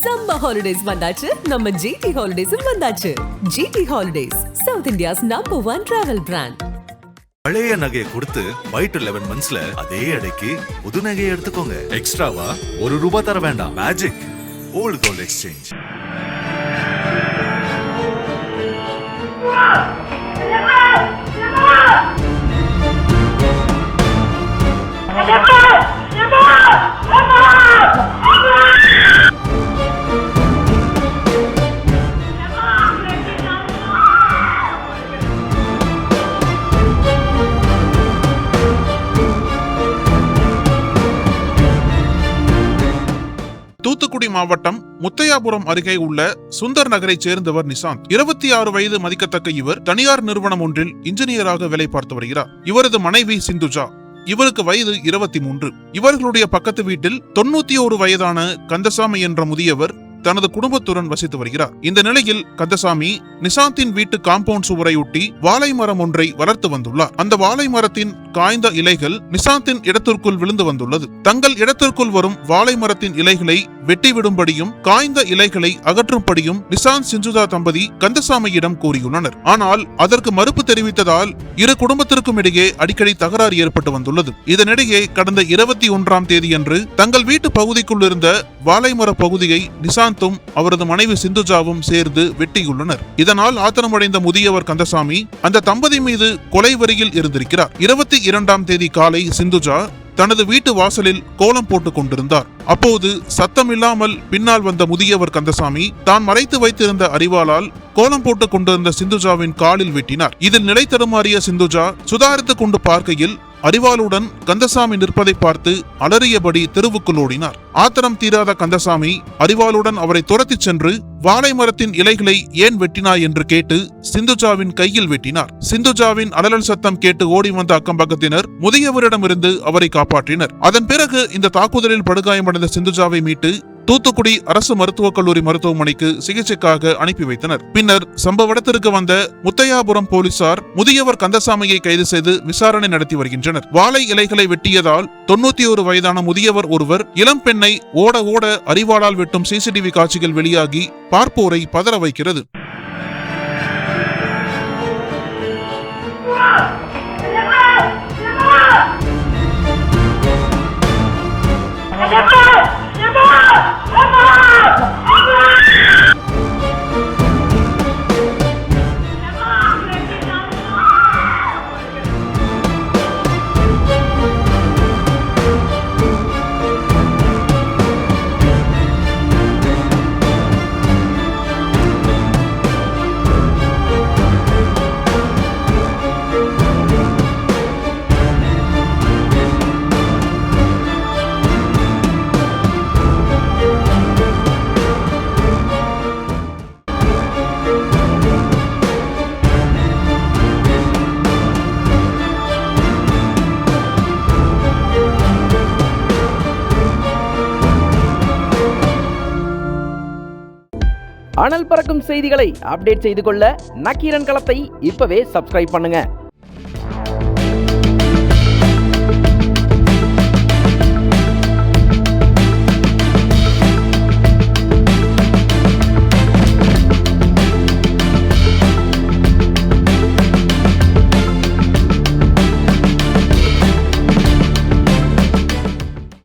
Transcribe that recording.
Summer holidays வந்தாச்சு, நம்ம GT ஹாலிடேஸும் வந்தாச்சு. GT holidays, south India's #1 travel brand. பழைய நகையை கொடுத்து White 11 monthsல அதே அடைக்கு புது நகையை எடுத்துக்கோங்க. எக்ஸ்ட்ராவா ₹1 தர வேண்டாம். Magic old gold exchange. Thoothukudi மாவட்டம் முத்தையாபுரம் அருகே உள்ள சுந்தர் நகரைச் சேர்ந்தவர் நிசாந்த். 26 வயது மதிக்கத்தக்க இவர் தனியார் நிறுவனம் ஒன்றில் இன்ஜினியராக வேலை பார்த்து வருகிறார். இவரது மனைவி சிந்துஜா. இவருக்கு வயது 23. இவர்களுடைய பக்கத்து வீட்டில் 91 வயதான கந்தசாமி என்ற முதியவர் தனது குடும்பத்துடன் வசித்து வருகிறார். இந்த நிலையில் கந்தசாமி நிசாந்தின் வீட்டு காம்பவுண்ட் சுவரை ஒட்டி வாழை மரம் ஒன்றை வளர்த்து வந்துள்ளார். அந்த வாழை மரத்தின் காய்ந்த இலைகள் நிசாந்தின் இடத்திற்குள் விழுந்து வந்துள்ளது. தங்கள் இடத்திற்குள் வரும் வாழை மரத்தின் இலைகளை வெட்டிவிடும்படியும் காய்ந்த இலைகளை அகற்றும்படியும் நிசாந்த் சிந்துஜா தம்பதி கந்தசாமியிடம் கூறியுள்ளனர். ஆனால் அதற்கு மறுப்பு தெரிவித்ததால் இரு குடும்பத்திற்கும் இடையே அடிக்கடி தகராறு ஏற்பட்டு வந்துள்ளது. இதனிடையே கடந்த 21ஆம் தேதியன்று தங்கள் வீட்டு பகுதிக்குள் இருந்த வாழை மர பகுதியை நிசாந்தும் அவரது மனைவி சிந்துஜாவும் சேர்ந்து வெட்டியுள்ளனர். இதனால் ஆத்திரமடைந்த முதியவர் கந்தசாமி அந்த தம்பதி மீது கொலை வரியில் இருந்திருக்கிறார். 22ஆம் தேதி காலை சிந்துஜா தனது வீட்டு வாசலில் கோலம் போட்டுக் கொண்டிருந்தார். அப்போது சத்தமில்லாமல் பின்னால் வந்த முதியவர் கந்தசாமி தான் மறைத்து வைத்திருந்த அரிவாளால் கோலம் போட்டுக் கொண்டிருந்த சிந்துஜாவின் காலில் வெட்டினார். இதில் நிலை தடுமாறிய சிந்துஜா சுதாரித்துக் கொண்டு பார்க்கையில் அரிவாளுடன் கந்தசாமி நிற்பதை பார்த்து அலறியபடி தெருவுக்குள் ஓடினார். ஆத்திரம் தீராத கந்தசாமி அரிவாளுடன் அவரை துரத்தி சென்று வாழை மரத்தின் இலைகளை ஏன் வெட்டினாய் என்று கேட்டு சிந்துஜாவின் கையில் வெட்டினார். சிந்துஜாவின் அலறல் சத்தம் கேட்டு ஓடி வந்த அக்கம்பக்கத்தினர் முதியவரிடமிருந்து அவரை காப்பாற்றினர். அதன் பிறகு இந்த தாக்குதலில் படுகாயமடைந்த சிந்துஜாவை மீட்டு தூத்துக்குடி அரசு மருத்துவக் கல்லூரி மருத்துவமனைக்கு சிகிச்சைக்காக அனுப்பி வைத்தனர். பின்னர் சம்பவ இடத்திற்கு வந்த முத்தையாபுரம் போலீசார் முதியவர் கந்தசாமியை கைது செய்து விசாரணை நடத்தி வருகின்றனர். வாழை இலைகளை வெட்டியதால் 91 வயதான முதியவர் ஒருவர் இளம் பெண்ணை ஓட ஓட அரிவாளால் வெட்டும் சிசிடிவி காட்சிகள் வெளியாகி பார்ப்போரை பதற வைக்கிறது. அனல் பறக்கும் செய்திகளை அப்டேட் செய்து கொள்ள நக்கீரன் களத்தை இப்பவே சப்ஸ்கிரைப் பண்ணுங்க.